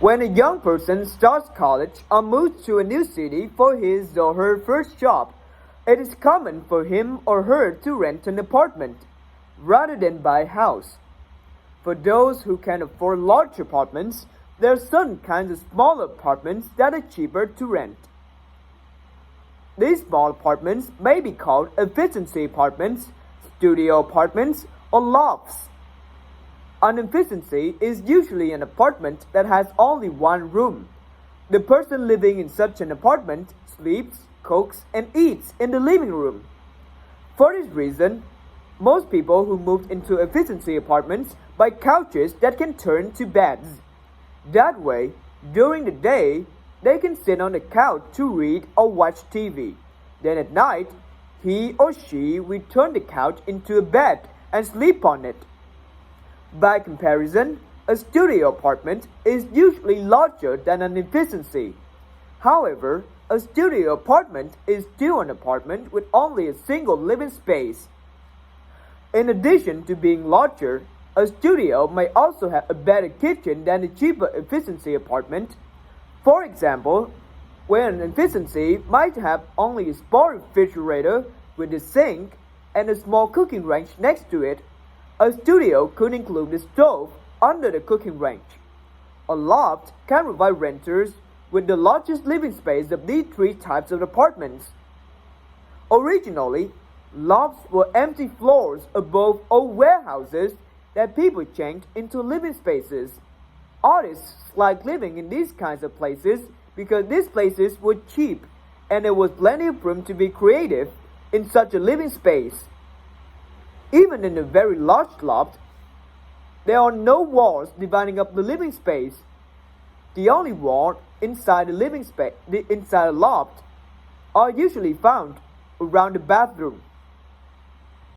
When a young person starts college or moves to a new city for his or her first job, it is common for him or her to rent an apartment rather than buy a house. For those who can afford large apartments, there are certain kinds of small apartments that are cheaper to rent. These small apartments may be called efficiency apartments, studio apartments, or lofts. An efficiency is usually an apartment that has only one room. The person living in such an apartment sleeps, cooks, and eats in the living room. For this reason, most people who moved into efficiency apartments buy couches that can turn to beds. That way, during the day, they can sit on the couch to read or watch TV. Then at night, he or she will turn the couch into a bed and sleep on it. By comparison, a studio apartment is usually larger than an efficiency. However, a studio apartment is still an apartment with only a single living space. In addition to being larger, a studio may also have a better kitchen than a cheaper efficiency apartment. For example, where an efficiency might have only a small refrigerator with a sink and a small cooking range next to it, a studio could include a stove under the cooking range. A loft can provide renters with the largest living space of these three types of apartments. Originally, lofts were empty floors above old warehouses that people changed into living spaces. Artists liked living in these kinds of places because these places were cheap and there was plenty of room to be creative in such a living space. Even in a very large loft, there are no walls dividing up the living space. The only wall inside the loft are usually found around the bathroom.